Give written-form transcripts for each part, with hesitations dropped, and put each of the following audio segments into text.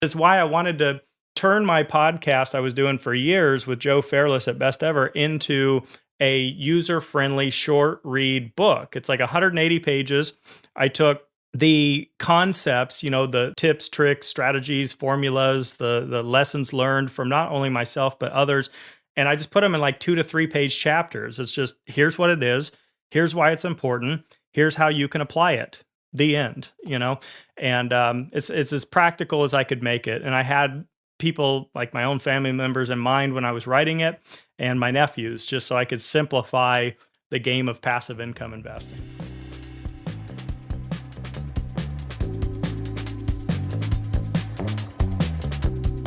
It's why I wanted to turn my podcast I was doing for years with Joe Fairless at Best Ever into a user-friendly short read book. It's like 180 pages. I took the concepts, the tips, tricks, strategies, formulas, the lessons learned from not only myself, but others. And I just put them in like 2 to 3 page chapters. It's just, here's what it is. Here's why it's important. Here's how you can apply it. The end. And it's as practical as I could make it. And I had people like my own family members in mind when I was writing it, and my nephews, just so I could simplify the game of passive income investing.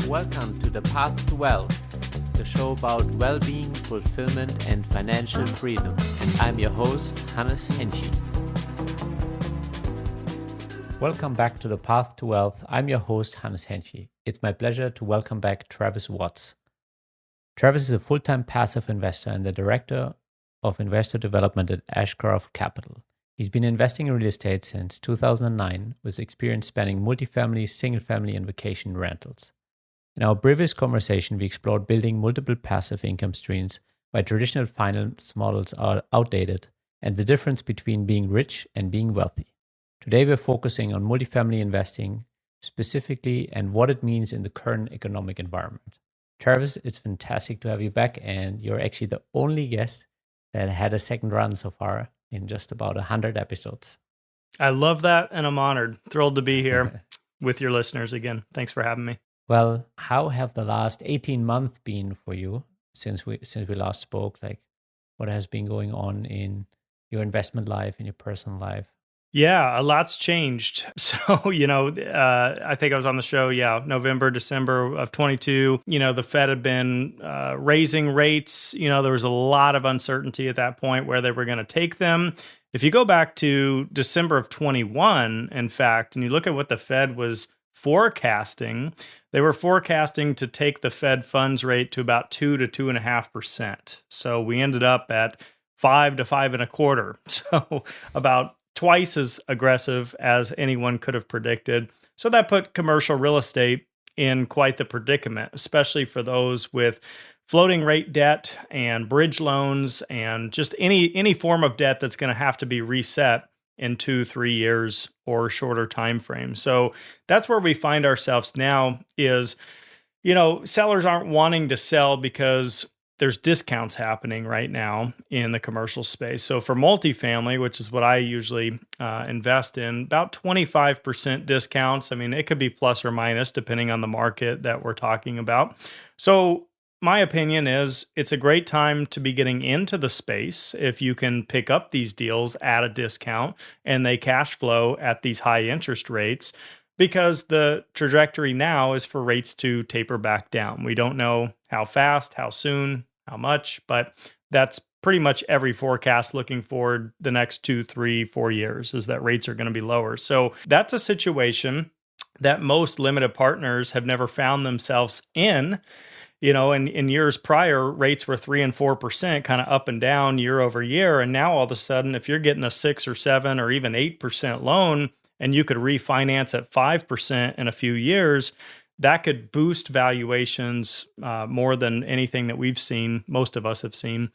Welcome to The Path to Wealth, the show about well-being, fulfillment, and financial freedom. And I'm your host, Hennche. Welcome back to The Path to Wealth. I'm your host, Hennche. It's my pleasure to welcome back Travis Watts. Travis is a full-time passive investor and the director of investor development at Ashcroft Capital. He's been investing in real estate since 2009, with experience spanning multifamily, single-family, and vacation rentals. In our previous conversation, we explored building multiple passive income streams why traditional finance models are outdated and the difference between being rich and being wealthy. Today, we're focusing on multifamily investing specifically and what it means in the current economic environment. Travis, it's fantastic to have you back, and you're actually the only guest that had a second run so far in just about 100 episodes. I love that, and I'm honored. Thrilled to be here with your listeners again. Thanks for having me. Well, how have the last 18 months been for you since we last spoke? Like, what has been going on in your investment life, in your personal life? Yeah, a lot's changed. So, I think I was on the show, November, December of 22. The Fed had been raising rates. There was a lot of uncertainty at that point where they were going to take them. If you go back to December of 21, in fact, and you look at what the Fed was forecasting, they were forecasting to take the Fed funds rate to about 2 to 2.5%. So we ended up at 5 to 5.25. So about twice as aggressive as anyone could have predicted. So that put commercial real estate in quite the predicament, especially for those with floating rate debt and bridge loans and just any form of debt that's going to have to be reset in 2-3 years or shorter time frame. So that's where we find ourselves now is, sellers aren't wanting to sell because there's discounts happening right now in the commercial space. So for multifamily, which is what I usually invest in, about 25% discounts. I mean, it could be plus or minus depending on the market that we're talking about. So my opinion is it's a great time to be getting into the space if you can pick up these deals at a discount and they cash flow at these high interest rates, because the trajectory now is for rates to taper back down. We don't know how fast, how soon, how much, but that's pretty much every forecast looking forward the next 2, 3, 4 years is that rates are going to be lower. So that's a situation that most limited partners have never found themselves in. In years prior, rates were 3 and 4%, kind of up and down year over year. And now all of a sudden, if you're getting a 6 or 7 or even 8% loan, and you could refinance at 5% in a few years, that could boost valuations more than anything that we've seen, most of us have seen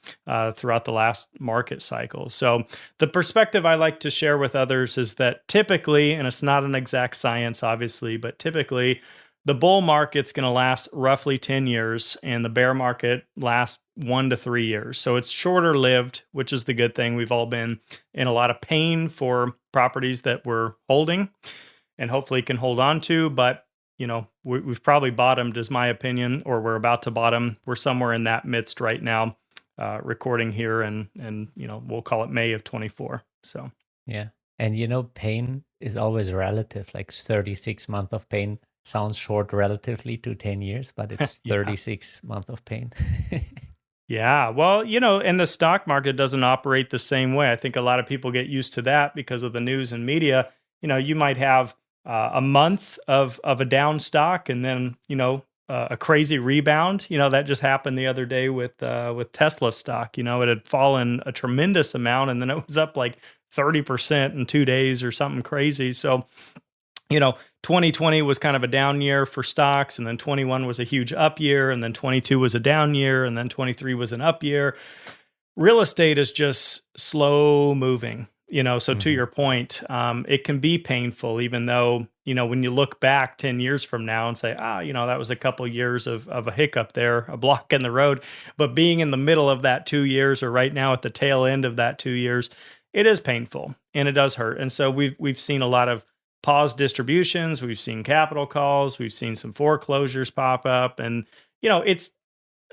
throughout the last market cycle. So the perspective I like to share with others is that typically, and it's not an exact science, obviously, but typically the bull market's going to last roughly 10 years and the bear market lasts 1 to 3 years. So it's shorter lived, which is the good thing. We've all been in a lot of pain for properties that we're holding and hopefully can hold on to. But, we've probably bottomed, is my opinion, or we're about to bottom. We're somewhere in that midst right now, recording here and we'll call it May of 24. So, yeah. And, pain is always relative, like 36 months of pain. Sounds short relatively to 10 years, but it's 36 months of pain. Yeah. Well, and the stock market doesn't operate the same way. I think a lot of people get used to that because of the news and media. You might have a month of a down stock and then, a crazy rebound. That just happened the other day with Tesla stock. It had fallen a tremendous amount and then it was up like 30% in 2 days or something crazy. So 2020 was kind of a down year for stocks, and then 21 was a huge up year, and then 22 was a down year, and then 23 was an up year. Real estate is just slow moving, so to your point, it can be painful, even though, when you look back 10 years from now and say, that was a couple years of a hiccup there, a block in the road. But being in the middle of that 2 years, or right now at the tail end of that 2 years, it is painful and it does hurt. And so we've seen a lot of pause distributions, we've seen capital calls, we've seen some foreclosures pop up, and it's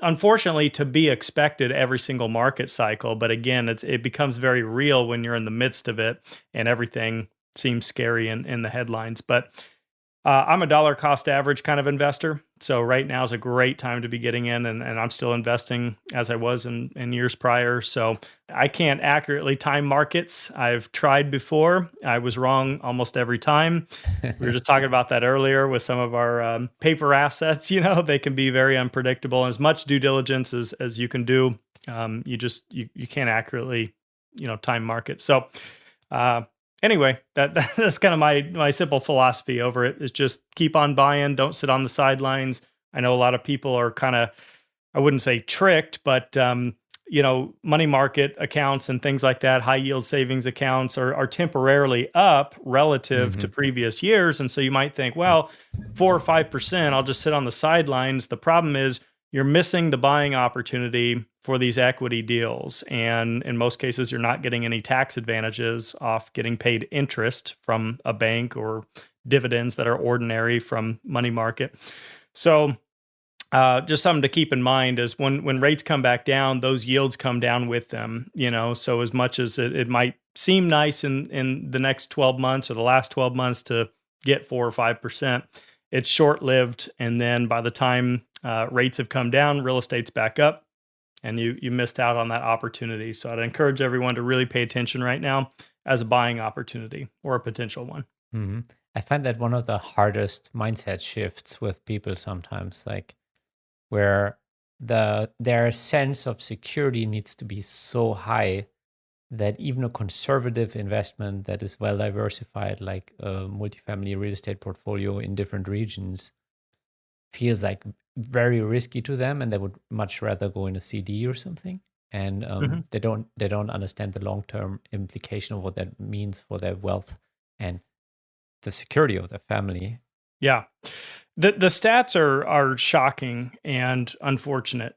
unfortunately to be expected every single market cycle. But again, it becomes very real when you're in the midst of it and everything seems scary in the headlines. But I'm a dollar cost average kind of investor. So right now is a great time to be getting in, and I'm still investing as I was in years prior. So I can't accurately time markets. I've tried before. I was wrong almost every time. We were just talking about that earlier with some of our paper assets. They can be very unpredictable. And as much due diligence as you can do, you can't accurately, time markets. So anyway, that's kind of my simple philosophy over it, is just keep on buying. Don't sit on the sidelines. I know a lot of people are kind of, I wouldn't say tricked, but money market accounts and things like that, high yield savings accounts are temporarily up relative to previous years. And so you might think, well, 4 or 5%, I'll just sit on the sidelines. The problem is you're missing the buying opportunity for these equity deals. And in most cases, you're not getting any tax advantages off getting paid interest from a bank or dividends that are ordinary from money market. So just something to keep in mind is when rates come back down, those yields come down with them, so as much as it might seem nice in the next 12 months or the last 12 months to get 4 or 5%, it's short-lived. And then by the time rates have come down, real estate's back up, and you missed out on that opportunity. So I'd encourage everyone to really pay attention right now as a buying opportunity or a potential one. I find that one of the hardest mindset shifts with people sometimes, like where their sense of security needs to be so high that even a conservative investment that is well diversified, like a multifamily real estate portfolio in different regions, feels like very risky to them, and they would much rather go in a CD or something. And they don't understand the long-term implication of what that means for their wealth and the security of their family. Yeah. The stats are shocking and unfortunate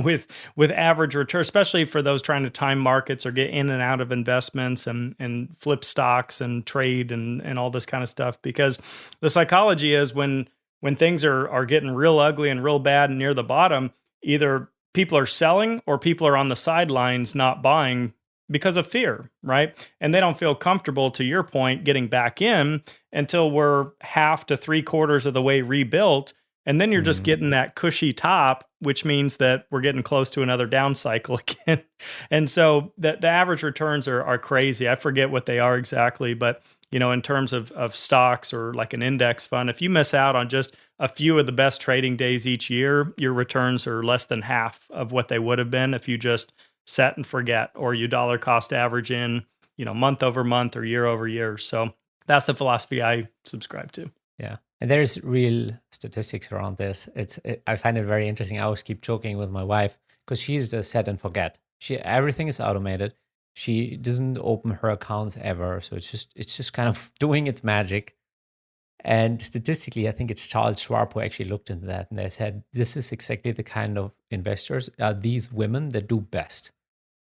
with average return, especially for those trying to time markets or get in and out of investments and flip stocks and trade and all this kind of stuff. Because the psychology is when things are getting real ugly and real bad and near the bottom, either people are selling or people are on the sidelines not buying because of fear, right? And they don't feel comfortable, to your point, getting back in until we're half to 3/4 of the way rebuilt. And then you're just getting that cushy top, which means that we're getting close to another down cycle again. And so the average returns are crazy. I forget what they are exactly, but in terms of stocks or like an index fund, if you miss out on just a few of the best trading days each year, your returns are less than half of what they would have been if you just set and forget, or you dollar cost average in, month over month or year over year. So that's the philosophy I subscribe to. Yeah. And there's real statistics around this. I find it very interesting. I always keep joking with my wife because she's the set and forget. Everything is automated. She doesn't open her accounts ever. So it's just kind of doing its magic. And statistically, I think it's Charles Schwab who actually looked into that. And they said, this is exactly the kind of investors, these women that do best.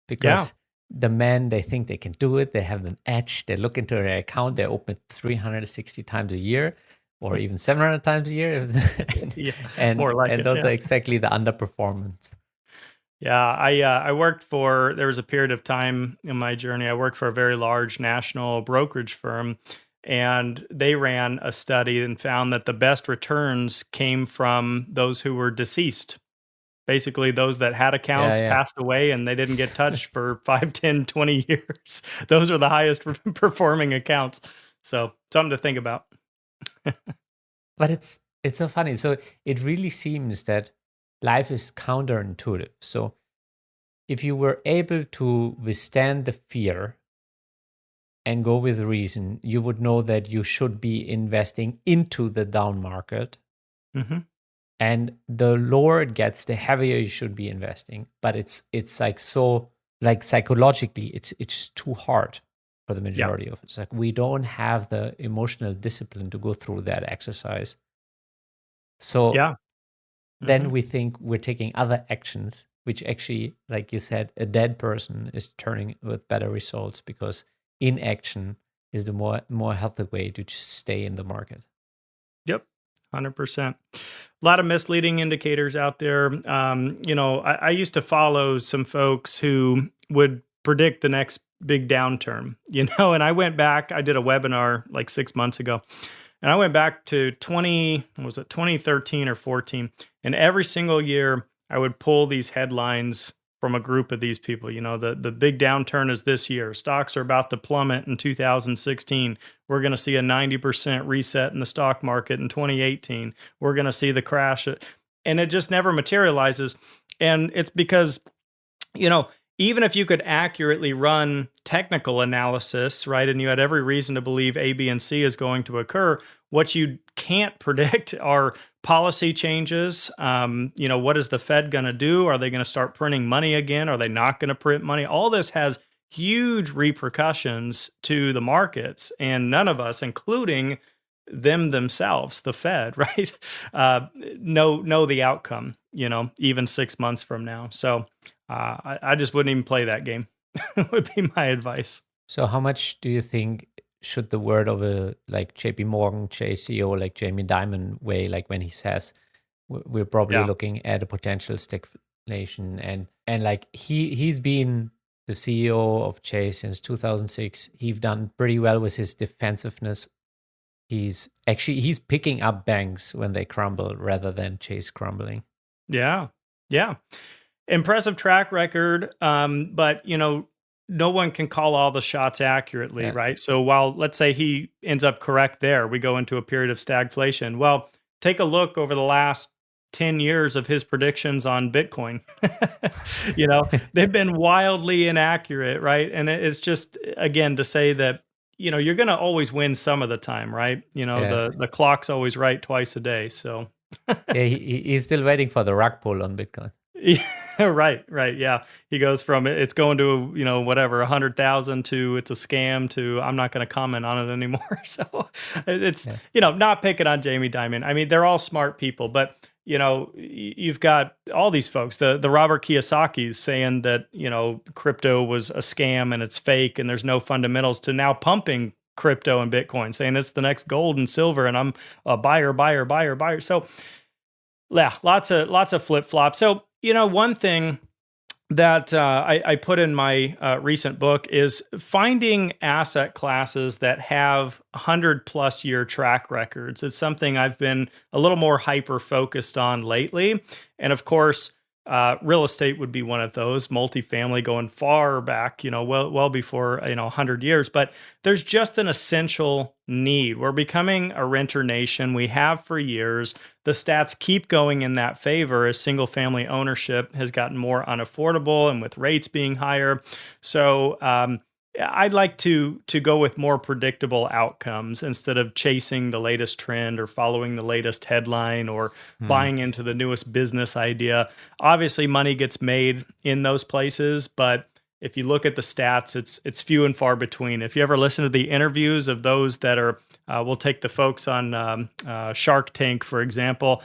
Because the men, they think they can do it. They have an edge. They look into their account. They open it 360 times a year or even 700 times a year. and more like those are exactly the underperformance. Yeah, I worked for, there was a period of time in my journey, I worked for a very large national brokerage firm, and they ran a study and found that the best returns came from those who were deceased. Basically, those that had accounts passed away and they didn't get touched for 5, 10, 20 years. Those are the highest performing accounts. So something to think about. But it's so funny. So it really seems that life is counterintuitive. So if you were able to withstand the fear and go with reason, you would know that you should be investing into the down market. Mm-hmm. And the lower it gets, the heavier you should be investing. But it's like, so like psychologically, it's just too hard for the Yeah. majority of us. Like, we don't have the emotional discipline to go through that exercise. So Yeah. then we think we're taking other actions, which actually, like you said, a dead person is turning with better results, because inaction is the more healthy way to just stay in the market. Yep. 100%. A lot of misleading indicators out there. I used to follow some folks who would predict the next big downturn, and I went back, I did a webinar like 6 months ago, and I went back to 2013 or 14, and every single year I would pull these headlines from a group of these people. The big downturn is this year. Stocks are about to plummet in 2016. We're going to see a 90% reset in the stock market in 2018. We're going to see the crash. And it just never materializes. And it's because, even if you could accurately run technical analysis, right, and you had every reason to believe A, B, and C is going to occur, what you can't predict are policy changes. What is the Fed going to do? Are they going to start printing money again? Are they not going to print money? All this has huge repercussions to the markets, and none of us, including them themselves, the Fed, right, know the outcome, even 6 months from now. So I just wouldn't even play that game. Would be my advice. So how much do you think should the word of a like JP Morgan, Chase CEO, like Jamie Dimon weigh, like when he says we're probably looking at a potential stagflation, and like he's been the CEO of Chase since 2006. He's done pretty well with his defensiveness. He's picking up banks when they crumble rather than Chase crumbling. Yeah. Impressive track record, but no one can call all the shots accurately, right? So while, let's say, he ends up correct there, we go into a period of stagflation. Well, take a look over the last 10 years of his predictions on Bitcoin. They've been wildly inaccurate, right? And it's just, again, to say that, you're going to always win some of the time, right? The clock's always right twice a day. So yeah, he's still waiting for the rug pull on Bitcoin. Yeah, right. Yeah. He goes from it's going to, whatever, 100,000 to it's a scam to I'm not going to comment on it anymore. So it's, not picking on Jamie Dimon. I mean, they're all smart people, but you've got all these folks, the Robert Kiyosaki's saying that, crypto was a scam and it's fake and there's no fundamentals, to now pumping crypto and Bitcoin, saying it's the next gold and silver and I'm a buyer. So yeah, lots of flip flops. So, one thing that I put in my recent book is finding asset classes that have 100+ year track records. It's something I've been a little more hyper focused on lately. And of course, real estate would be one of those, multifamily going far back, well before, 100 years. But there's just an essential need. We're becoming a renter nation. We have for years. The stats keep going in that favor as single family ownership has gotten more unaffordable and with rates being higher. So I'd like to go with more predictable outcomes instead of chasing the latest trend or following the latest headline or buying into the newest business idea. Obviously, money gets made in those places, but if you look at the stats, it's few and far between. If you ever listen to the interviews of those that are, we'll take the folks on Shark Tank, for example,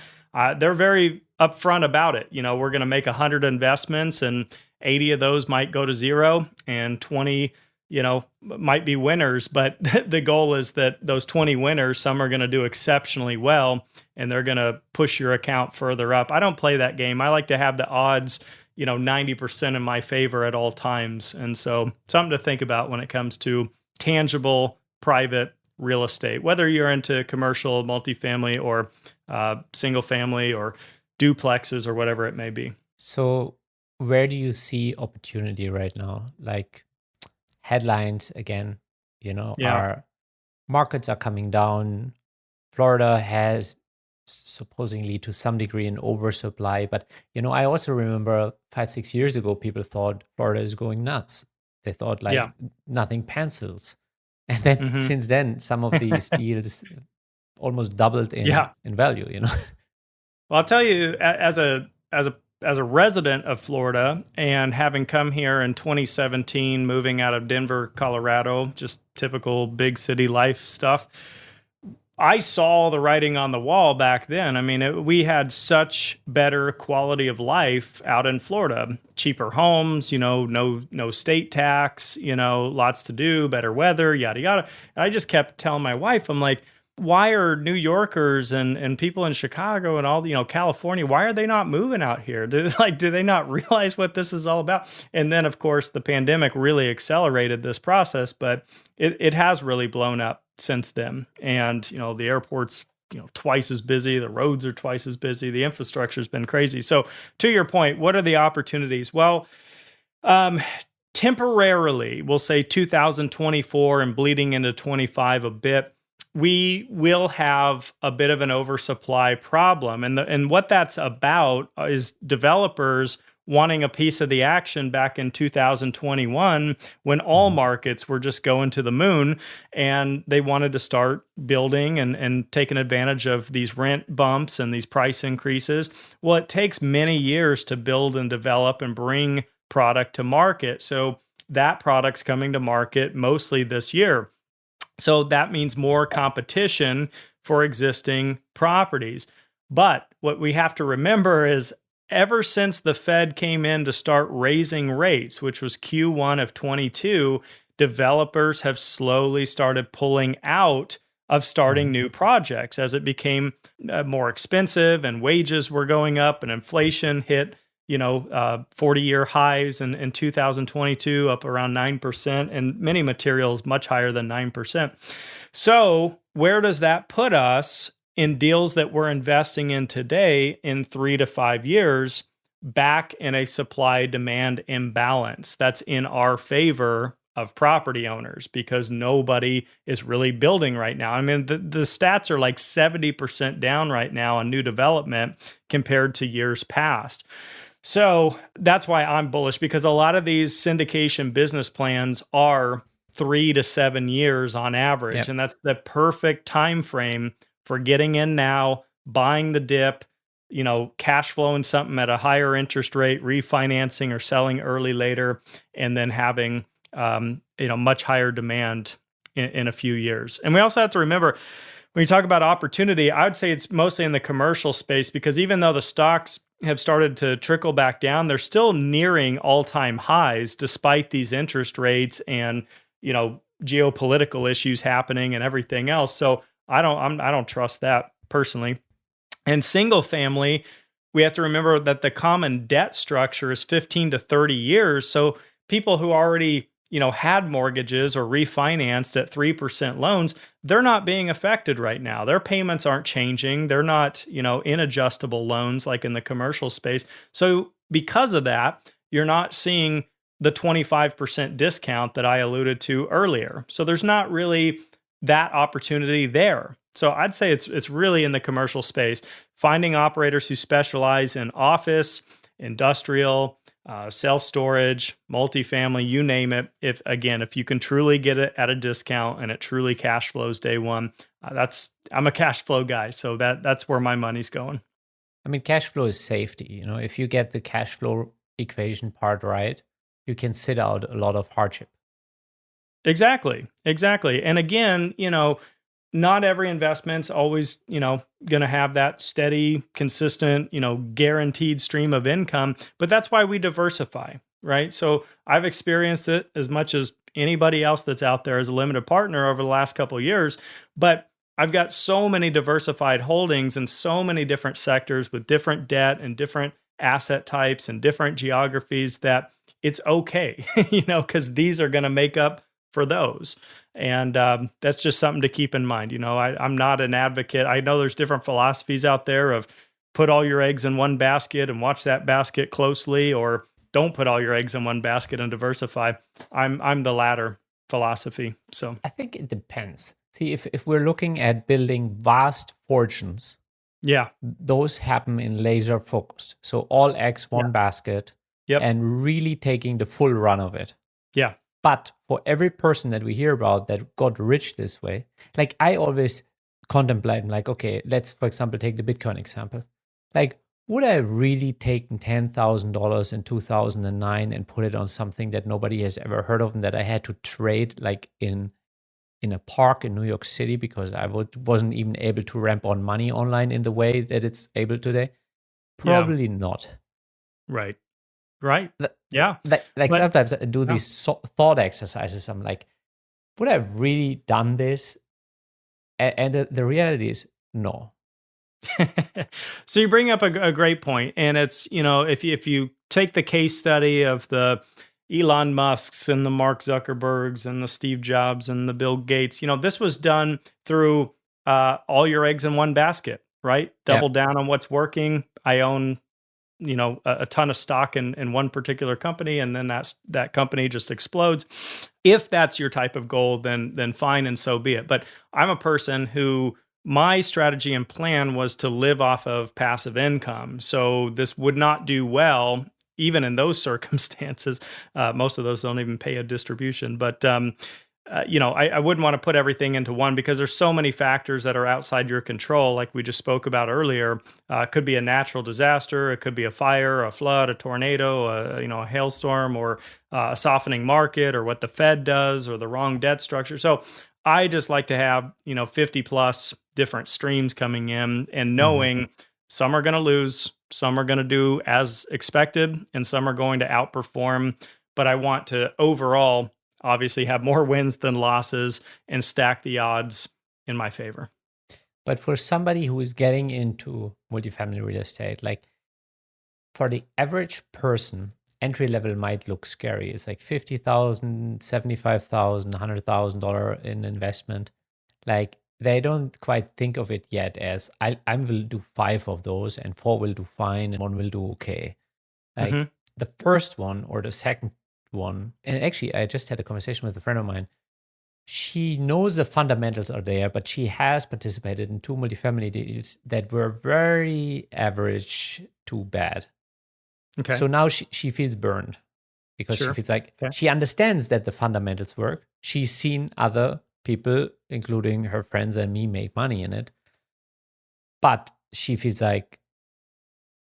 they're very upfront about it. We're going to make 100 investments and 80 of those might go to zero and 20 might be winners, but the goal is that those 20 winners, some are going to do exceptionally well and they're going to push your account further up. I don't play that game. I like to have the odds, 90% in my favor at all times. And so something to think about when it comes to tangible private real estate, whether you're into commercial, multifamily, or single family or duplexes or whatever it may be. So where do you see opportunity right now? Like, headlines again, our markets are coming down. Florida has supposedly to some degree an oversupply, but I also remember 5-6 years ago people thought Florida is going nuts. They thought nothing pencils. And then Hmm. since then, some of these deals almost doubled Yeah. in value, you know. Well, I'll tell you, as a resident of Florida and having come here in 2017, moving out of Denver, Colorado, just typical big city life stuff. I saw the writing on the wall back then. I mean, we had such better quality of life out in Florida. Cheaper homes, no state tax, lots to do, better weather, yada yada. And I just kept telling my wife, I'm like, why are New Yorkers and people in Chicago and all, California, why are they not moving out here? Do they not realize what this is all about? And then, of course, the pandemic really accelerated this process, but it has really blown up since then. And, the airport's, twice as busy, the roads are twice as busy, the infrastructure's been crazy. So to your point, what are the opportunities? Well, temporarily, we'll say 2024 and bleeding into 25 a bit, we will have a bit of an oversupply problem. And what that's about is developers wanting a piece of the action back in 2021 when all markets were just going to the moon, and they wanted to start building and taking advantage of these rent bumps and these price increases. Well, it takes many years to build and develop and bring product to market. So that product's coming to market mostly this year. So that means more competition for existing properties. But what we have to remember is ever since the Fed came in to start raising rates, which was Q1 of 22, developers have slowly started pulling out of starting new projects as it became more expensive and wages were going up and inflation hit 40-year highs in 2022, up around 9%, and many materials much higher than 9%. So where does that put us in deals that we're investing in today in 3 to 5 years, back in a supply-demand imbalance that's in our favor of property owners, because nobody is really building right now. I mean, the stats are like 70% down right now on new development compared to years past. So that's why I'm bullish, because a lot of these syndication business plans are 3 to 7 years on average. Yep. And that's the perfect time frame for getting in now, buying the dip, cash flowing something at a higher interest rate, refinancing or selling early later, and then having, much higher demand in a few years. And we also have to remember, when you talk about opportunity, I would say it's mostly in the commercial space, because even though the stocks have started to trickle back down, they're still nearing all-time highs despite these interest rates and, geopolitical issues happening and everything else. So I don't trust that personally. And single family, we have to remember that the common debt structure is 15 to 30 years. So people who already had mortgages or refinanced at 3% loans, they're not being affected right now. Their payments aren't changing. They're not, inadjustable loans like in the commercial space. So because of that, you're not seeing the 25% discount that I alluded to earlier. So there's not really that opportunity there. So I'd say it's really in the commercial space, finding operators who specialize in office, industrial, self-storage, multifamily, you name it. If you can truly get it at a discount and it truly cash flows day one, I'm a cash flow guy. So that's where my money's going. I mean, cash flow is safety. If you get the cash flow equation part right, you can sit out a lot of hardship. Exactly. And again, not every investment's always, going to have that steady, consistent, guaranteed stream of income, but that's why we diversify, right? So I've experienced it as much as anybody else that's out there as a limited partner over the last couple of years, but I've got so many diversified holdings in so many different sectors with different debt and different asset types and different geographies that it's okay, because these are going to make up for those. And that's just something to keep in mind. I'm not an advocate. I know there's different philosophies out there of put all your eggs in one basket and watch that basket closely, or don't put all your eggs in one basket and diversify. I'm the latter philosophy. So I think it depends. See, if we're looking at building vast fortunes, yeah, those happen in laser focused. So all eggs, one basket, Yep. and really taking the full run of it. Yeah. But for every person that we hear about that got rich this way, like I always contemplate, like, okay, let's, for example, take the Bitcoin example. Like, would I really taken $10,000 in 2009 and put it on something that nobody has ever heard of and that I had to trade like in a park in New York City because I wasn't even able to ramp on money online in the way that it's able today? Yeah. Probably not. Right. Right. Li- Yeah. Like But sometimes I do yeah. these thought exercises. I'm like, would I have really done this? And the reality is no. So you bring up a great point, and it's, if you take the case study of the Elon Musks and the Mark Zuckerbergs and the Steve Jobs and the Bill Gates, this was done through all your eggs in one basket, right? Yeah. Double down on what's working. I own a ton of stock in one particular company, and then that company just explodes. If that's your type of goal, then fine, and so be it. But I'm a person who, my strategy and plan was to live off of passive income. So this would not do well even in those circumstances. Most of those don't even pay a distribution, but I wouldn't want to put everything into one because there's so many factors that are outside your control. Like we just spoke about earlier, it could be a natural disaster, it could be a fire, a flood, a tornado, a hailstorm, or a softening market, or what the Fed does, or the wrong debt structure. So I just like to have 50 plus different streams coming in, and knowing some are going to lose, some are going to do as expected, and some are going to outperform. But I want to overall obviously have more wins than losses and stack the odds in my favor. But for somebody who is getting into multifamily real estate, like for the average person, entry level might look scary. It's like $50,000, $75,000, $100,000 in investment. Like they don't quite think of it yet as I will do 5 of those and 4 will do fine and 1 will do okay. Like the first one or the second one, and actually I just had a conversation with a friend of mine. She knows the fundamentals are there, but she has participated in 2 multifamily deals that were very average to bad. Okay. So now she feels burned because she feels like she understands that the fundamentals work. She's seen other people, including her friends and me, make money in it. But she feels like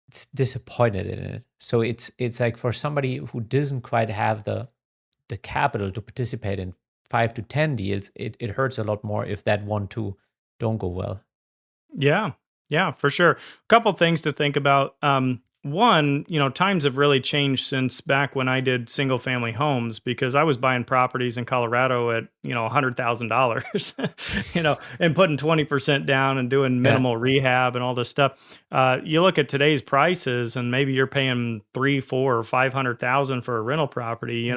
it's disappointed in it. So it's like for somebody who doesn't quite have the capital to participate in 5 to 10 deals, it hurts a lot more if that 1, 2 don't go well. Yeah, for sure. A couple things to think about. One, times have really changed since back when I did single family homes, because I was buying properties in Colorado at, $100,000, and putting 20% down and doing minimal rehab and all this stuff. You look at today's prices and maybe you're paying 3, 4, or 500,000 for a rental property,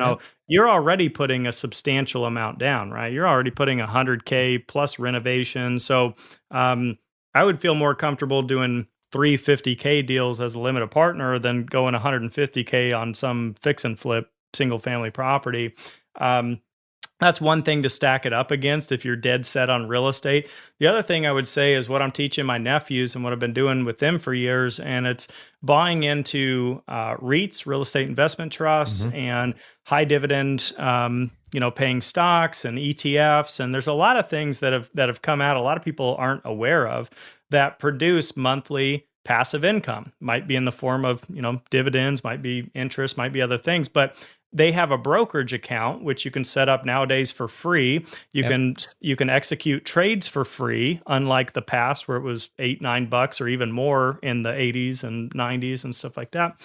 you're already putting a substantial amount down, right? You're already putting $100K plus renovation. So, I would feel more comfortable doing 350K deals as a limited partner than going 150K on some fix and flip single family property. That's one thing to stack it up against if you're dead set on real estate. The other thing I would say is what I'm teaching my nephews and what I've been doing with them for years, and it's buying into REITs, real estate investment trusts, and high dividend, paying stocks and ETFs. And there's a lot of things that have come out. A lot of people aren't aware of that produce monthly passive income. Might be in the form of dividends, might be interest, might be other things, but they have a brokerage account which you can set up nowadays for free. You can execute trades for free, unlike the past where it was $8-9 or even more in the 80s and 90s and stuff like that.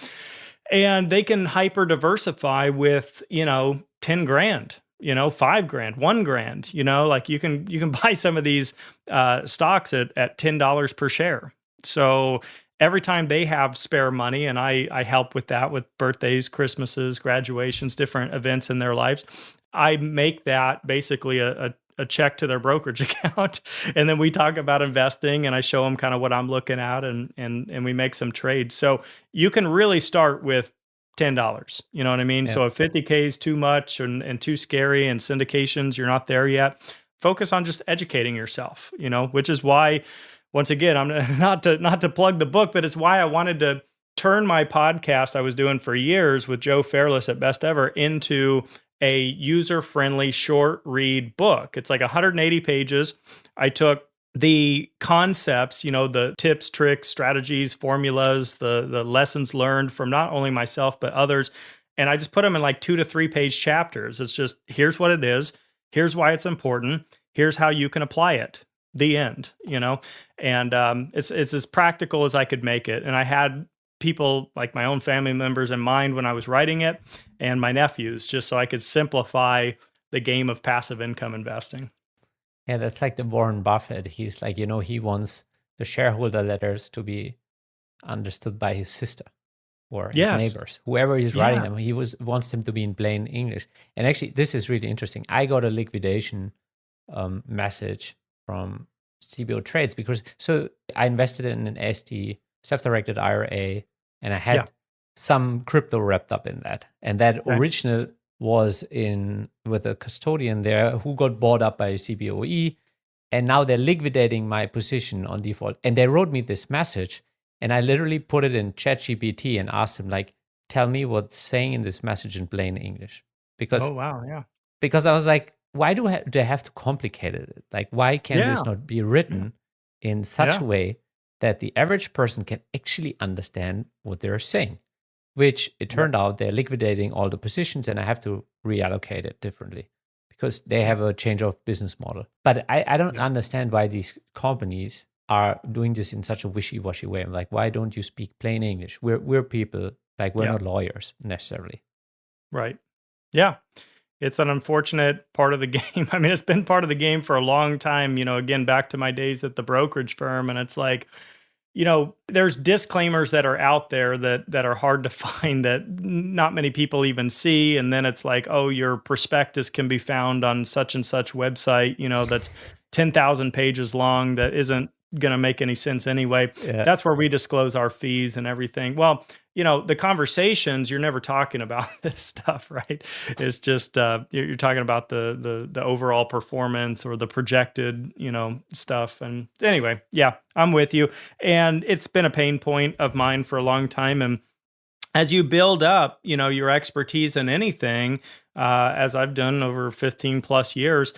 And they can hyper diversify with 10 grand, $5 grand, $1 grand. Like you can buy some of these stocks at $10 per share. So every time they have spare money, and I help with that with birthdays, Christmases, graduations, different events in their lives, I make that basically a check to their brokerage account. And then we talk about investing and I show them kind of what I'm looking at and we make some trades. So you can really start with $10. You know what I mean? Yeah. So if 50K is too much and too scary and syndications, you're not there yet, focus on just educating yourself, which is why, once again, I'm not to plug the book, but it's why I wanted to turn my podcast I was doing for years with Joe Fairless at Best Ever into a user-friendly short read book. It's like 180 pages. I took the concepts, the tips, tricks, strategies, formulas, the lessons learned from not only myself but others, and I just put them in like 2 to 3 page chapters. It's just, here's what it is, here's why it's important, here's how you can apply it. The end. And it's as practical as I could make it. And I had people like my own family members in mind when I was writing it, and my nephews, just so I could simplify the game of passive income investing. Yeah, that's like the Warren Buffett. He's like, he wants the shareholder letters to be understood by his sister or his Yes. neighbors, whoever he's writing Yeah. them. He wants them to be in plain English. And actually, this is really interesting. I got a liquidation message from CBO Trades because I invested in an ST self-directed IRA, and I had Yeah. some crypto wrapped up in that. And that Okay. original was with a custodian there who got bought up by CBOE, and now they're liquidating my position on default. And they wrote me this message, and I literally put it in ChatGPT and asked him, like, tell me what's saying in this message in plain English. Oh, wow. Yeah. Because I was like, why do they have to complicate it? Like, why can Yeah. this not be written in such a way that the average person can actually understand what they're saying? Which it turned out they're liquidating all the positions, and I have to reallocate it differently because they have a change of business model. But I don't understand why these companies are doing this in such a wishy-washy way. I'm like, why don't you speak plain English? We're people, like we're not lawyers necessarily. Right. Yeah. It's an unfortunate part of the game. I mean, it's been part of the game for a long time, again, back to my days at the brokerage firm. And it's like, there's disclaimers that are out there that are hard to find, that not many people even see. And then it's like, oh, your prospectus can be found on such and such website, that's 10,000 pages long, that isn't going to make any sense anyway. Yeah. That's where we disclose our fees and everything. Well, the conversations, you're never talking about this stuff, right? It's just you're talking about the overall performance or the projected, stuff. And anyway, yeah, I'm with you. And it's been a pain point of mine for a long time. And as you build up, your expertise in anything, as I've done over 15 plus years,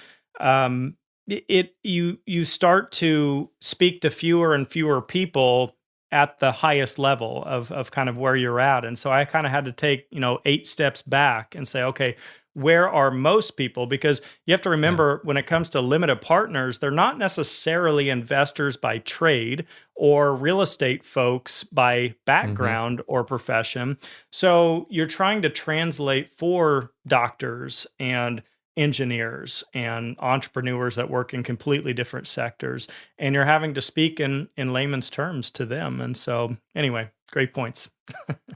you start to speak to fewer and fewer people at the highest level of kind of where you're at. And so I kind of had to take, 8 steps back and say, okay, where are most people? Because you have to remember, when it comes to limited partners, they're not necessarily investors by trade or real estate folks by background or profession. So you're trying to translate for doctors and engineers and entrepreneurs that work in completely different sectors, and you're having to speak in layman's terms to them. And so anyway, great points.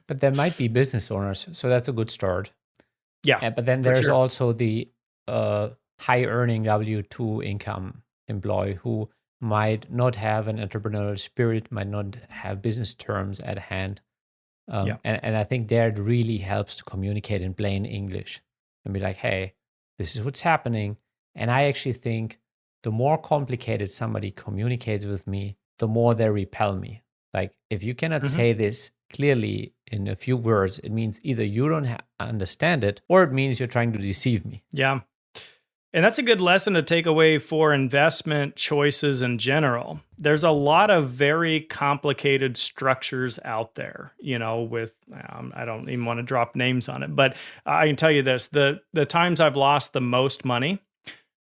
But there might be business owners, so that's a good start. Yeah, but then for there's sure. also the high earning W2 income employee who might not have an entrepreneurial spirit, might not have business terms at hand. And I think there it really helps to communicate in plain English and be like, hey, this is what's happening. And I actually think the more complicated somebody communicates with me, the more they repel me. Like, if you cannot say this clearly in a few words, it means either you don't understand it, or it means you're trying to deceive me. Yeah. And that's a good lesson to take away for investment choices in general. There's a lot of very complicated structures out there, with, I don't even want to drop names on it, but I can tell you this, the times I've lost the most money,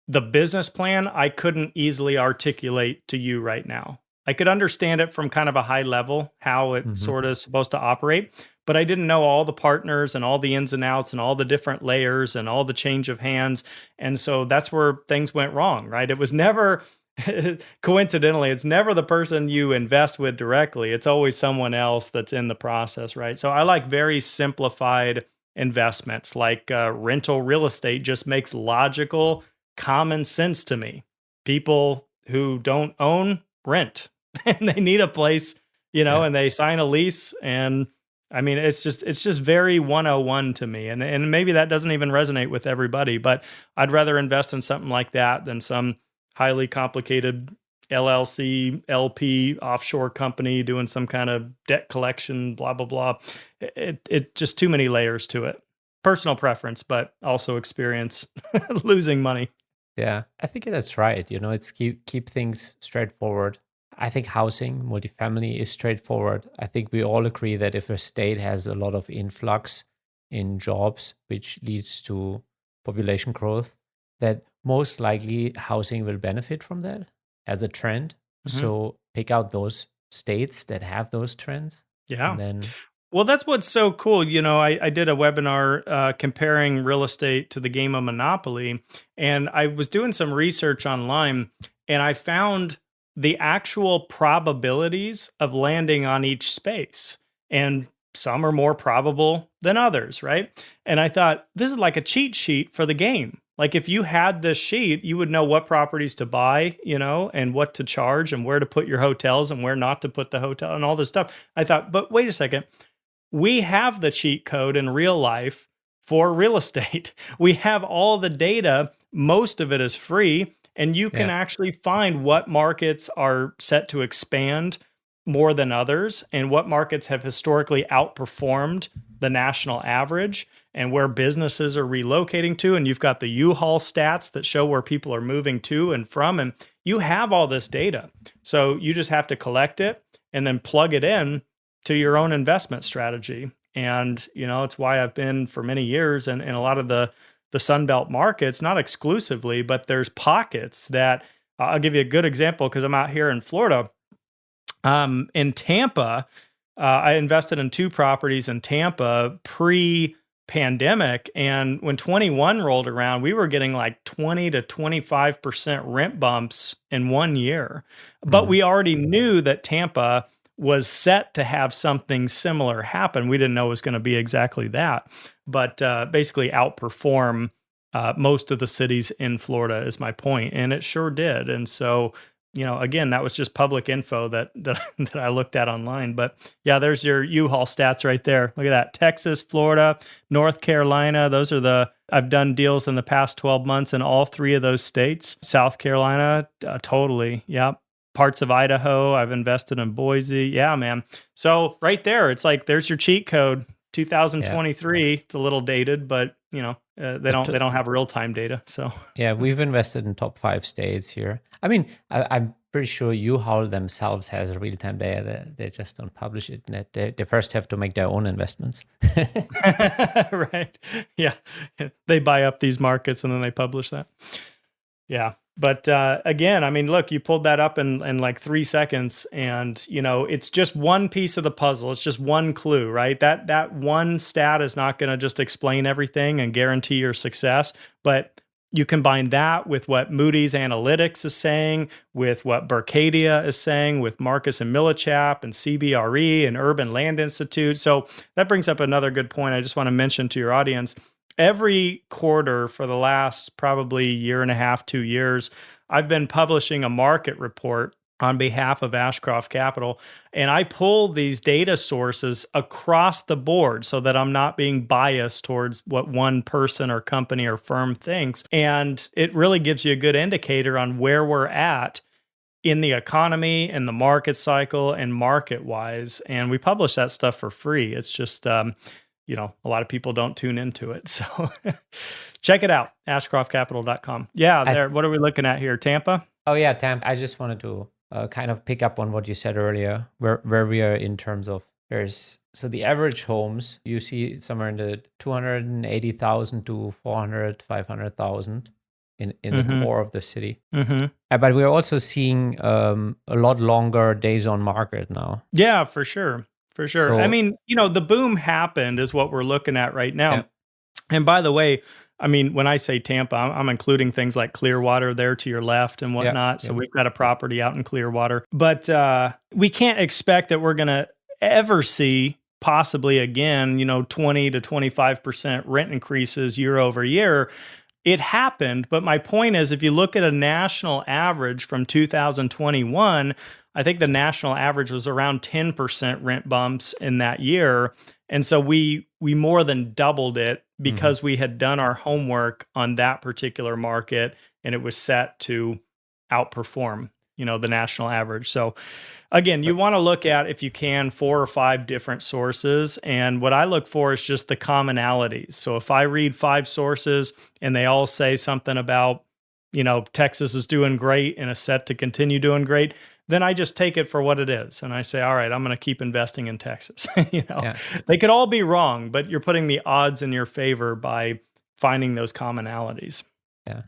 the business plan, I couldn't easily articulate to you right now. I could understand it from kind of a high level, how it sort of is supposed to operate, but I didn't know all the partners and all the ins and outs and all the different layers and all the change of hands. And so that's where things went wrong, right? It was never, coincidentally, it's never the person you invest with directly. It's always someone else that's in the process, right? So I like very simplified investments, like rental real estate just makes logical, common sense to me. People who don't own rent and they need a place, and they sign a lease. And I mean, it's just very 101 to me. And maybe that doesn't even resonate with everybody, but I'd rather invest in something like that than some highly complicated LLC, LP offshore company doing some kind of debt collection, blah, blah, blah. It just too many layers to it. personal preference, but also experience losing money. Yeah, I think that's right. It's keep things straightforward. I think housing, multifamily is straightforward. I think we all agree that if a state has a lot of influx in jobs, which leads to population growth, that most likely housing will benefit from that as a trend. So pick out those states that have those trends. Yeah. And then Well, that's what's so cool. I did a webinar comparing real estate to the game of Monopoly, and I was doing some research online, and I found the actual probabilities of landing on each space. And some are more probable than others, right? And I thought, this is like a cheat sheet for the game. Like if you had this sheet, you would know what properties to buy, and what to charge and where to put your hotels and where not to put the hotel and all this stuff. I thought, but wait a second. We have the cheat code in real life for real estate. We have all the data. Most of it is free, and you can actually find what markets are set to expand more than others and what markets have historically outperformed the national average and where businesses are relocating to. And you've got the U-Haul stats that show where people are moving to and from. And you have all this data. So you just have to collect it and then plug it in to your own investment strategy. And, it's why I've been for many years in a lot of the Sunbelt markets, not exclusively, but there's pockets that I'll give you a good example because I'm out here in Florida. In Tampa, I invested in 2 properties in Tampa pre-pandemic. And when 21 rolled around, we were getting like 20 to 25% rent bumps in 1 year. But we already knew that Tampa was set to have something similar happen. We didn't know it was going to be exactly that, but basically outperform most of the cities in Florida is my point. And it sure did. And so, again, that was just public info that I looked at online. But yeah, there's your U-Haul stats right there. Look at that. Texas, Florida, North Carolina. I've done deals in the past 12 months in all 3 of those states. South Carolina, totally. Yep. Parts of Idaho. I've invested in Boise. Yeah, man. So right there, it's like, there's your cheat code. 2023. It's a little dated, but they don't have real-time data. So yeah, we've invested in top 5 states here. I mean, I'm pretty sure U-Haul themselves has real-time data. They just don't publish it. They first have to make their own investments. Right. Yeah. They buy up these markets and then they publish that. Yeah. But again, I mean, look, you pulled that up in like 3 seconds, and it's just one piece of the puzzle. It's just one clue, right? That one stat is not going to just explain everything and guarantee your success, but you combine that with what Moody's Analytics is saying, with what Berkadia is saying, with Marcus and Millichap and CBRE and Urban Land Institute. So that brings up another good point I just want to mention to your audience. Every quarter for the last probably year and a half, 2 years, I've been publishing a market report on behalf of Ashcroft Capital. And I pull these data sources across the board so that I'm not being biased towards what one person or company or firm thinks. And it really gives you a good indicator on where we're at in the economy and the market cycle and market-wise. And we publish that stuff for free. It's just... a lot of people don't tune into it. So check it out, ashcroftcapital.com. Yeah, what are we looking at here? Tampa? Oh, yeah, Tampa. I just wanted to kind of pick up on what you said earlier, where we are in terms of so the average homes, you see somewhere in the 280,000 to 400, 500,000 in the core of the city. But we're also seeing a lot longer days on market now. Yeah, for sure. For sure. So, I mean, the boom happened is what we're looking at right now. Yeah. And by the way, I mean, when I say Tampa, I'm including things like Clearwater there to your left and whatnot. So we've got a property out in Clearwater. But we can't expect that we're going to ever see possibly again, 20 to 25% rent increases year over year. It happened. But my point is, if you look at a national average from 2021, I think the national average was around 10% rent bumps in that year. And so we more than doubled it because we had done our homework on that particular market and it was set to outperform, the national average. So again, you want to look at, if you can, 4 or 5 different sources. And what I look for is just the commonalities. So if I read 5 sources and they all say something about, Texas is doing great and is set to continue doing great, then I just take it for what it is. And I say, all right, I'm going to keep investing in Texas. Yeah. They could all be wrong, but you're putting the odds in your favor by finding those commonalities. Yeah.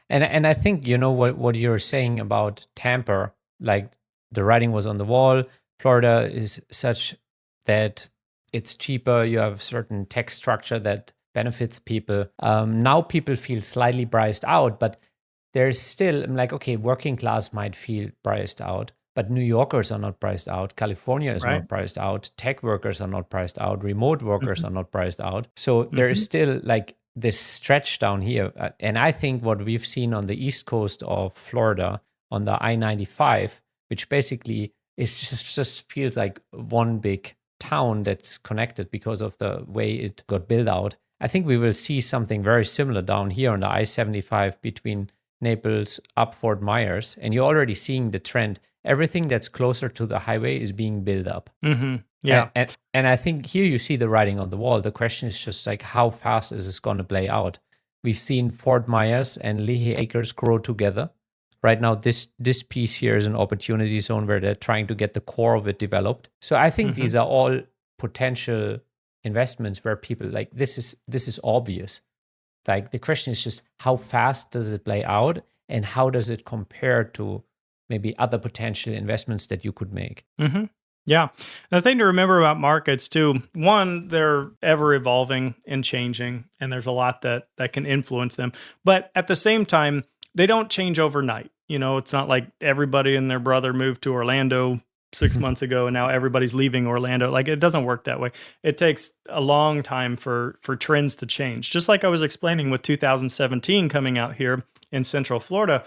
And I think, what you're saying about Tampa, like the writing was on the wall. Florida is such that it's cheaper. You have a certain tax structure that benefits people. Now people feel slightly priced out, but there's still, I'm like, okay, working class might feel priced out, but New Yorkers are not priced out. California is Right. not priced out. Tech workers are not priced out. Remote workers Mhm. are not priced out. So there is still like this stretch down here. And I think what we've seen on the east coast of Florida on the I-95, which basically is just feels like one big town that's connected because of the way it got built out. I think we will see something very similar down here on the I-75 between Naples up Fort Myers, and you're already seeing the trend. Everything that's closer to the highway is being built up. Mm-hmm. Yeah. And I think here you see the writing on the wall. The question is just like, how fast is this going to play out? We've seen Fort Myers and Lehigh Acres grow together. Right now, this piece here is an opportunity zone where they're trying to get the core of it developed. So I think these are all potential investments where people like, this is obvious. Like the question is just how fast does it play out and how does it compare to maybe other potential investments that you could make? Mm-hmm. Yeah. The thing to remember about markets too, one, they're ever evolving and changing, and there's a lot that can influence them. But at the same time, they don't change overnight. It's not like everybody and their brother moved to Orlando 6 months ago and now everybody's leaving Orlando. Like, it doesn't work that way. It takes a long time for trends to change. Just like I was explaining with 2017 coming out here in Central Florida.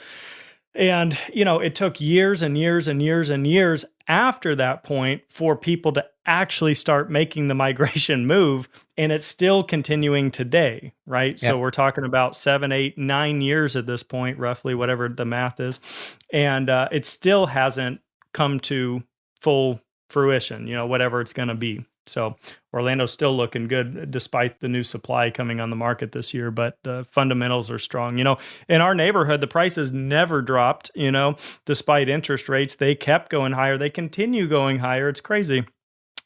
And, it took years and years and years and years after that point for people to actually start making the migration move. And it's still continuing today, right? Yep. So we're talking about 7, 8, 9 years at this point, roughly, whatever the math is. And it still hasn't come to full fruition, whatever it's going to be. So Orlando's still looking good despite the new supply coming on the market this year, but the fundamentals are strong. In our neighborhood, the prices never dropped, despite interest rates. They kept going higher. They continue going higher. It's crazy.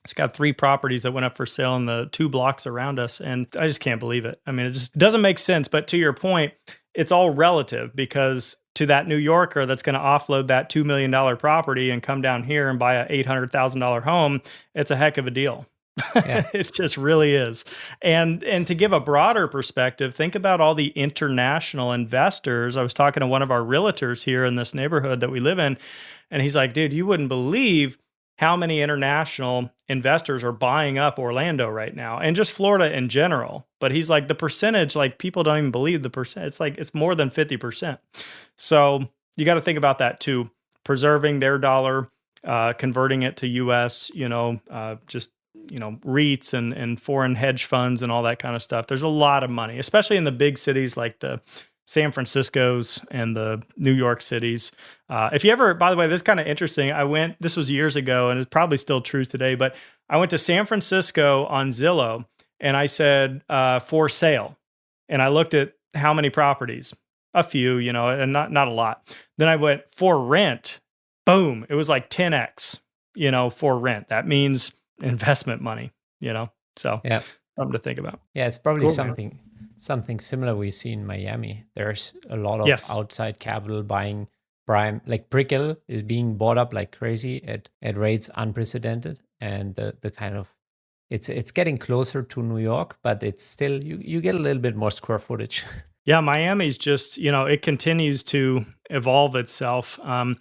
It's got 3 properties that went up for sale in the 2 blocks around us. And I just can't believe it. I mean, it just doesn't make sense. But to your point, it's all relative, because to that New Yorker that's going to offload that $2 million property and come down here and buy a $800,000 home, it's a heck of a deal. Yeah. It just really is. And to give a broader perspective, think about all the international investors. I was talking to one of our realtors here in this neighborhood that we live in, and he's like, dude, you wouldn't believe how many international investors are buying up Orlando right now, and just Florida in general. But he's like, the percentage, like, people don't even believe the percent. It's like, it's more than 50%. So you got to think about that too, preserving their dollar, converting it to US, just, REITs and foreign hedge funds and all that kind of stuff. There's a lot of money, especially in the big cities like the San Francisco's and the New York cities. If you ever, by the way, this is kind of interesting. This was years ago and it's probably still true today, but I went to San Francisco on Zillow and I said, for sale. And I looked at how many properties, a few, and not a lot. Then I went for rent. Boom. It was like 10x, for rent. That means investment money, so yeah, something to think about. Yeah, it's probably something similar we see in Miami. There's a lot of outside capital buying prime, like Brickell is being bought up like crazy at rates unprecedented, and the kind of it's getting closer to New York, but it's still you get a little bit more square footage. Yeah, Miami's just, it continues to evolve itself. But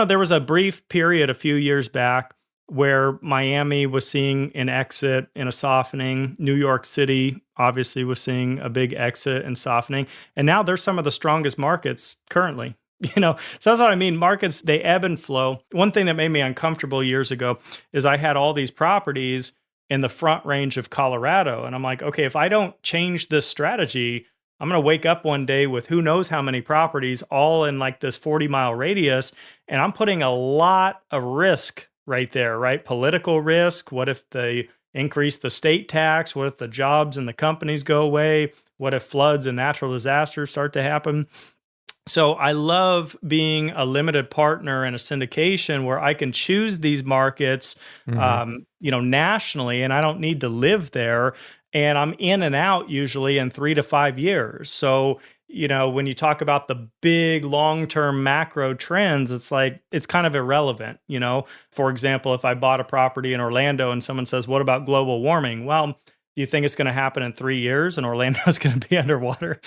there was a brief period a few years back where Miami was seeing an exit and a softening. New York City obviously was seeing a big exit and softening. And now they're some of the strongest markets currently. So that's what I mean. Markets, they ebb and flow. One thing that made me uncomfortable years ago is I had all these properties in the front range of Colorado. And I'm like, okay, if I don't change this strategy, I'm going to wake up one day with who knows how many properties all in like this 40-mile radius. And I'm putting a lot of risk right there, right? Political risk. What if they increase the state tax? What if the jobs and the companies go away? What if floods and natural disasters start to happen? So I love being a limited partner in a syndication where I can choose these markets, nationally, and I don't need to live there. And I'm in and out usually in 3 to 5 years. So, when you talk about the big long-term macro trends, it's like, it's kind of irrelevant. For example, if I bought a property in Orlando and someone says, what about global warming? Well, do you think it's going to happen in 3 years and Orlando is going to be underwater?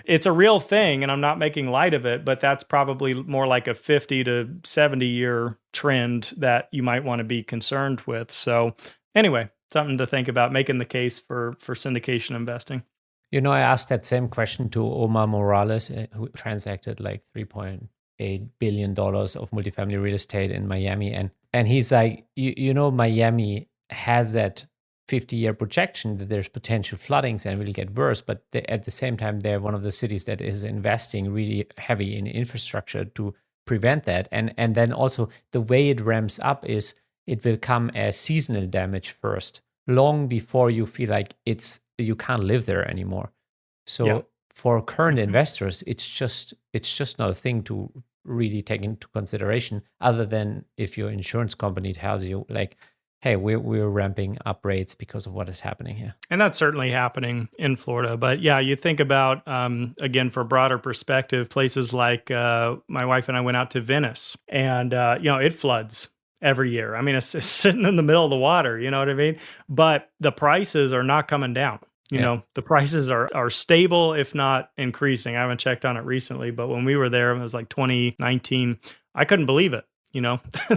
It's a real thing and I'm not making light of it, but that's probably more like a 50 to 70 year trend that you might want to be concerned with. So anyway, something to think about, making the case for syndication investing. I asked that same question to Omar Morales, who transacted like $3.8 billion of multifamily real estate in Miami. And he's like, Miami has that 50-year projection that there's potential floodings and will get worse. But at the same time, they're one of the cities that is investing really heavy in infrastructure to prevent that. And then also the way it ramps up is it will come as seasonal damage first, long before you feel like you can't live there anymore. So for current investors, it's just not a thing to really take into consideration, other than if your insurance company tells you like, hey, we're ramping up rates because of what is happening here. And that's certainly happening in Florida. But yeah, you think about, again, for a broader perspective, places like my wife and I went out to Venice and, it floods every year. I mean, it's sitting in the middle of the water, you know what I mean? But the prices are not coming down. The prices are stable, if not increasing. I haven't checked on it recently, but when we were there, it was like 2019. I couldn't believe it.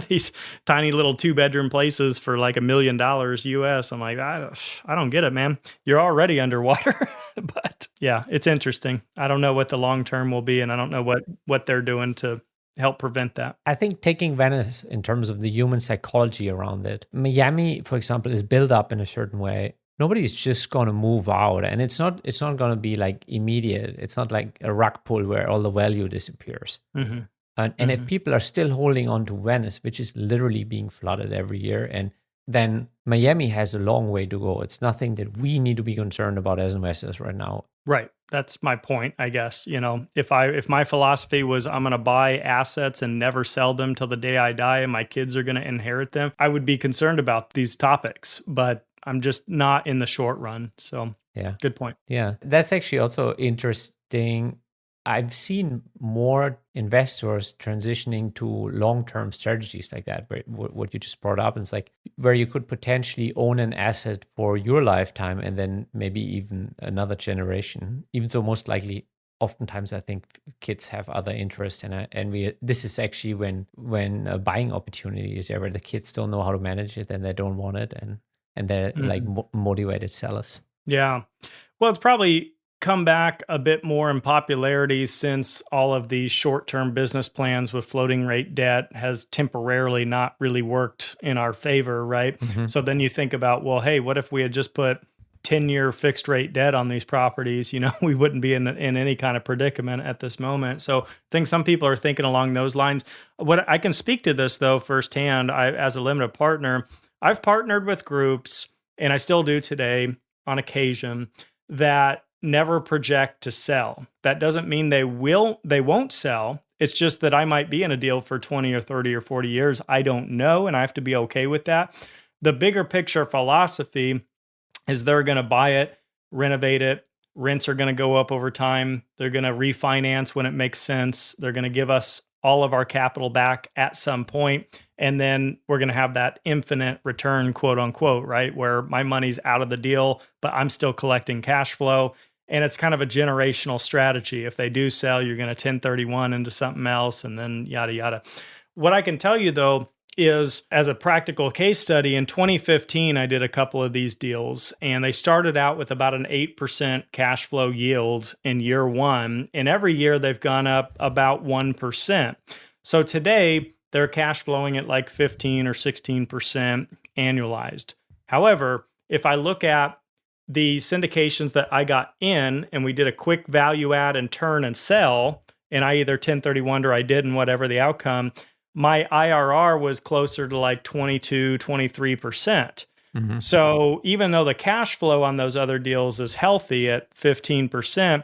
These tiny little 2-bedroom places for like $1 million US. I'm like, I don't get it, man. You're already underwater. But yeah, it's interesting. I don't know what the long term will be, and I don't know what they're doing to help prevent that. I think taking Venice in terms of the human psychology around it, Miami, for example, is built up in a certain way. Nobody's just going to move out, and it's not going to be like immediate. It's not like a rug pull where all the value disappears. Mm-hmm. And if people are still holding on to Venice, which is literally being flooded every year, and then Miami has a long way to go. It's nothing that we need to be concerned about as investors right now. Right. That's my point, I guess. If my philosophy was I'm going to buy assets and never sell them till the day I die and my kids are going to inherit them, I would be concerned about these topics, but I'm just not in the short run. So yeah, good point. Yeah, that's actually also interesting. I've seen more investors transitioning to long-term strategies like that, where what you just brought up is like where you could potentially own an asset for your lifetime and then maybe even another generation. Even so, most likely, oftentimes I think kids have other interests, and this is actually when a buying opportunity is there where the kids don't know how to manage it and they don't want it, and they're like motivated sellers. Yeah, well, it's probably come back a bit more in popularity since all of these short-term business plans with floating rate debt has temporarily not really worked in our favor, right? Mm-hmm. So then you think about, well, hey, what if we had just put 10-year fixed rate debt on these properties? We wouldn't be in any kind of predicament at this moment. So I think some people are thinking along those lines. What I can speak to this though firsthand, as a limited partner, I've partnered with groups, and I still do today on occasion, that never project to sell. That doesn't mean they won't sell. It's just that I might be in a deal for 20 or 30 or 40 years. I don't know, and I have to be okay with that. The bigger picture philosophy is they're going to buy it, renovate it. Rents are going to go up over time. They're going to refinance when it makes sense. They're going to give us all of our capital back at some point. And then we're going to have that infinite return, quote unquote, right? Where my money's out of the deal, but I'm still collecting cash flow. And it's kind of a generational strategy. If they do sell, you're going to 1031 into something else, and then yada, yada. What I can tell you, though, is as a practical case study, in 2015, I did a couple of these deals, and they started out with about an 8% cash flow yield in year one. And every year they've gone up about 1%. So today they're cash flowing at like 15 or 16% annualized. However, if I look at the syndications that I got in, and we did a quick value add and turn and sell, and I either 1031 or I didn't, whatever the outcome, my IRR was closer to like 22, 23%. So even though the cash flow on those other deals is healthy at 15%,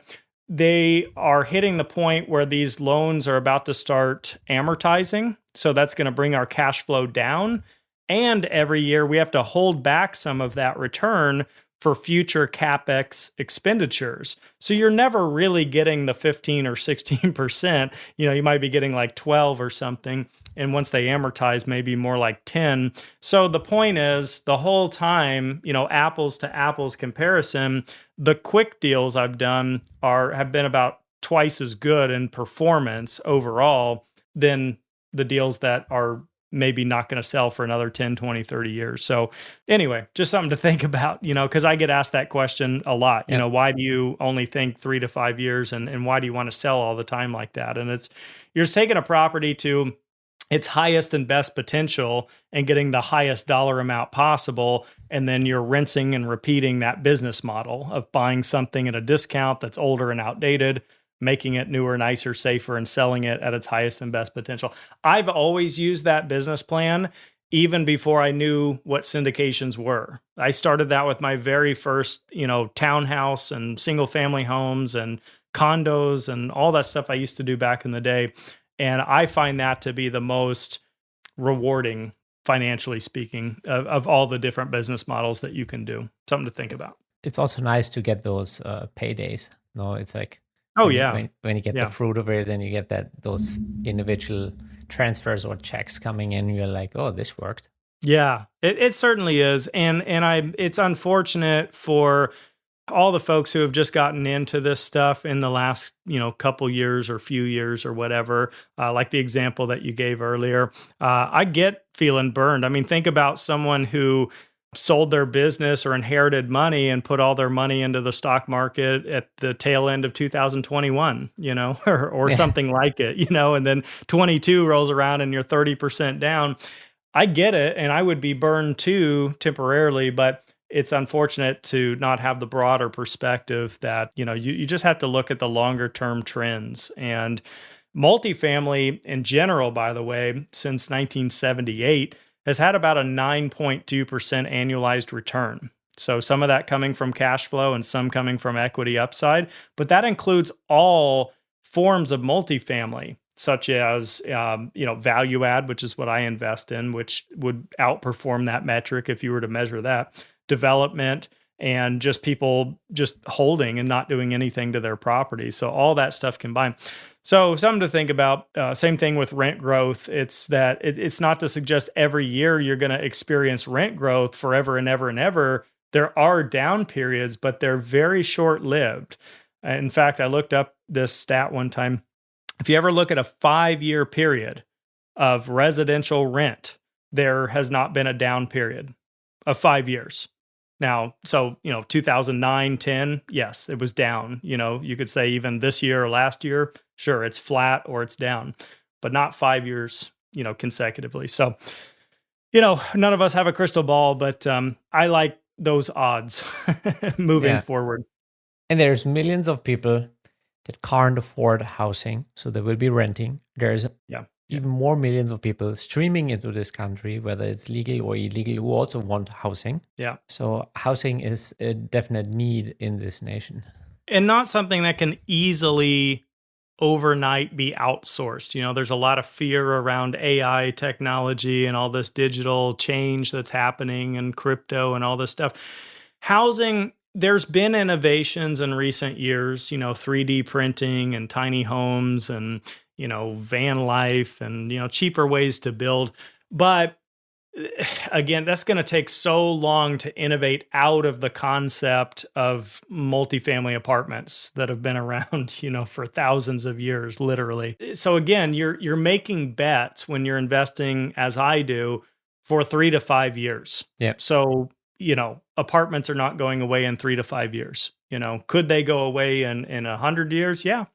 they are hitting the point where these loans are about to start amortizing. So that's going to bring our cash flow down. And every year we have to hold back some of that return for future CapEx expenditures. So you're never really getting the 15 or 16%. You might be getting like 12 or something. And once they amortize, maybe more like 10. So the point is, the whole time, apples to apples comparison, the quick deals I've done have been about twice as good in performance overall than the deals that are maybe not going to sell for another 10, 20, 30 years. So anyway, just something to think about, because I get asked that question a lot. Yeah. Why do you only think 3 to 5 years and why do you want to sell all the time like that? And you're just taking a property to its highest and best potential and getting the highest dollar amount possible. And then you're rinsing and repeating that business model of buying something at a discount that's older and outdated, making it newer, nicer, safer, and selling it at its highest and best potential. I've always used that business plan even before I knew what syndications were. I started that with my very first, townhouse and single family homes and condos and all that stuff I used to do back in the day. And I find that to be the most rewarding, financially speaking, of all the different business models that you can do. Something to think about. It's also nice to get those paydays. No, it's like, oh when yeah, you, when you get the fruit of it, and you get those individual transfers or checks coming in, you're like, oh, this worked. Yeah, it certainly is, and it's unfortunate for all the folks who have just gotten into this stuff in the last, couple years or few years or whatever, like the example that you gave earlier. I get feeling burned. I mean, think about someone who sold their business or inherited money and put all their money into the stock market at the tail end of 2021, or something like it, and then 22 rolls around and you're 30% down. I get it. And I would be burned too temporarily, but it's unfortunate to not have the broader perspective that, you just have to look at the longer term trends. And multifamily in general, by the way, since 1978 has had about a 9.2% annualized return. So some of that coming from cash flow and some coming from equity upside, but that includes all forms of multifamily, such as, value add, which is what I invest in, which would outperform that metric if you were to measure that. Development, and just people just holding and not doing anything to their property. So all that stuff combined. So something to think about. Same thing with rent growth. It's that it's not to suggest every year you're going to experience rent growth forever and ever and ever. There are down periods, but they're very short-lived. In fact, I looked up this stat one time. If you ever look at a 5-year period of residential rent, there has not been a down period of 5 years. Now, so, 2009, 10, yes, it was down. You could say even this year or last year, sure, it's flat or it's down, but not 5 years, consecutively. So, none of us have a crystal ball, but I like those odds moving forward. And there's millions of people that can't afford housing, so they will be renting. There's even more millions of people streaming into this country, whether it's legal or illegal, who also want housing. Yeah. So housing is a definite need in this nation. And not something that can easily overnight be outsourced. There's a lot of fear around AI technology and all this digital change that's happening and crypto and all this stuff. Housing, there's been innovations in recent years, 3D printing and tiny homes and van life and, cheaper ways to build. But again, that's going to take so long to innovate out of the concept of multifamily apartments that have been around, for thousands of years, literally. So again, you're making bets when you're investing, as I do, for 3 to 5 years. Yeah. So, apartments are not going away in 3 to 5 years. Could they go away in 100 years? Yeah.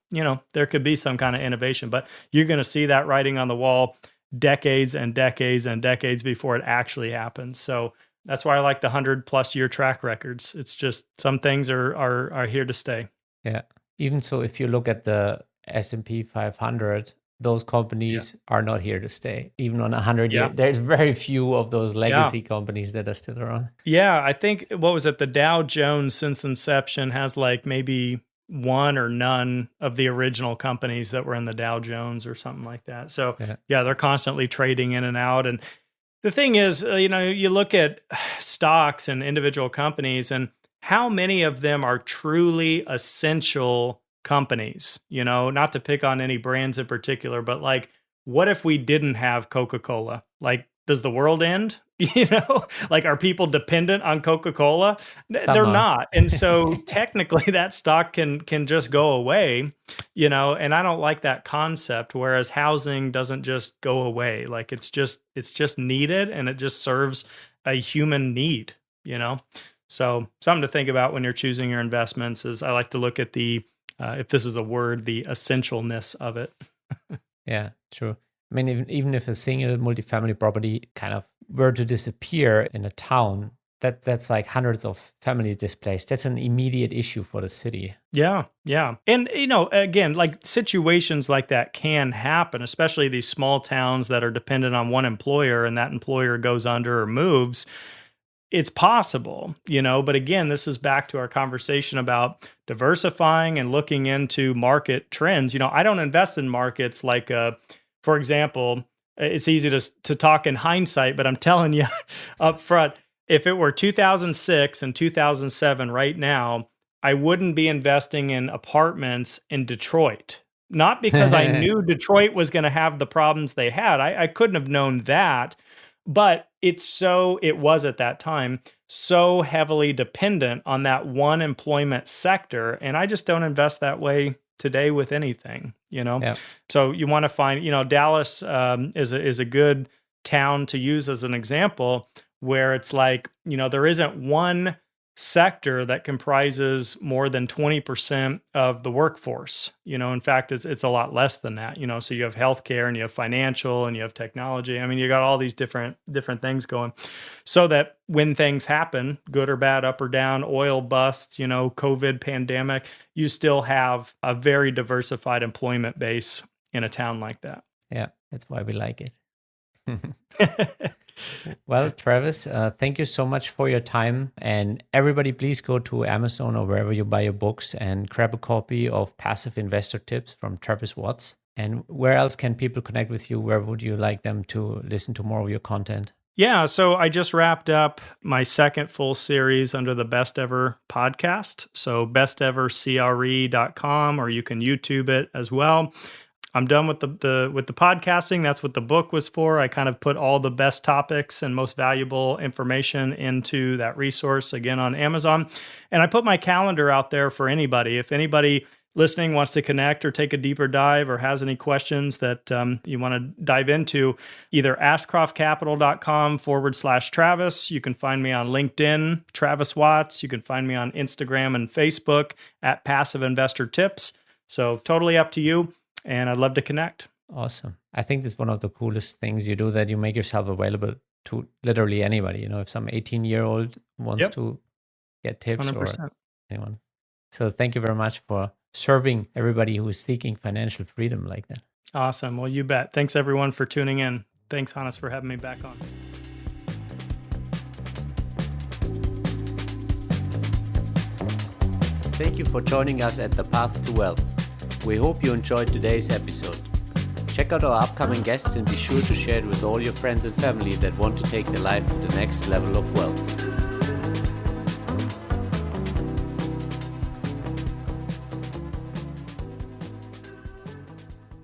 There could be some kind of innovation, but you're going to see that writing on the wall decades and decades and decades before it actually happens. So That's why I like the 100+ year track records. It's just some things are here to stay. Yeah. Even so, if you look at the S&P 500, those companies are not here to stay. Even on 100 Yeah. years, there's very few of those legacy Yeah. companies that are still around. Yeah, I think, what was it? The Dow Jones since inception has like maybe one or none of the original companies that were in the Dow Jones or something like that. So yeah, they're constantly trading in and out. And the thing is, you look at stocks and individual companies and how many of them are truly essential companies, not to pick on any brands in particular, but like, what if we didn't have Coca-Cola? Like, does the world end? Like, are people dependent on Coca-Cola? They're not. And so technically that stock can just go away, and I don't like that concept. Whereas housing doesn't just go away. Like, it's just needed, and it just serves a human need, So something to think about when you're choosing your investments is I like to look at the, if this is a word, the essentialness of it. Yeah, true. I mean, even if a single multifamily property kind of were to disappear in a town, that's like hundreds of families displaced. That's an immediate issue for the city. Yeah, yeah. And, again, like situations like that can happen, especially these small towns that are dependent on one employer and that employer goes under or moves. It's possible, but again, this is back to our conversation about diversifying and looking into market trends. I don't invest in markets like, for example, it's easy to talk in hindsight, but I'm telling you up front, if it were 2006 and 2007 right now, I wouldn't be investing in apartments in Detroit. Not because I knew Detroit was going to have the problems they had. I couldn't have known that. But it was at that time so heavily dependent on that one employment sector. And I just don't invest that way today with anything, Yeah. So you want to find, Dallas is a good town to use as an example, where it's like, there isn't one sector that comprises more than 20% of the workforce. In fact, it's a lot less than that. So you have healthcare and you have financial and you have technology. I mean, you got all these different things going, so that when things happen, good or bad, up or down, oil busts, COVID pandemic, you still have a very diversified employment base in a town like that. Yeah, that's why we like it. Well, Travis, thank you so much for your time. And everybody, please go to Amazon or wherever you buy your books and grab a copy of Passive Investor Tips from Travis Watts. And where else can people connect with you? Where would you like them to listen to more of your content? Yeah, so I just wrapped up my second full series under the Best Ever podcast. So bestevercre.com, or you can YouTube it as well. I'm done with the podcasting. That's what the book was for. I kind of put all the best topics and most valuable information into that resource, again, on Amazon. And I put my calendar out there for anybody. If anybody listening wants to connect or take a deeper dive or has any questions that you want to dive into, either ashcroftcapital.com/Travis. You can find me on LinkedIn, Travis Watts. You can find me on Instagram and Facebook at Passive Investor Tips. So totally up to you. And I'd love to connect. Awesome. I think this is one of the coolest things you do, that you make yourself available to literally anybody. If some 18-year-old wants to get tips 100%. or anyone. So thank you very much for serving everybody who is seeking financial freedom like that. Awesome. Well, you bet. Thanks everyone for tuning in. Thanks, Hannes, for having me back on. Thank you for joining us at The Path to Wealth. We hope you enjoyed today's episode. Check out our upcoming guests and be sure to share it with all your friends and family that want to take their life to the next level of wealth.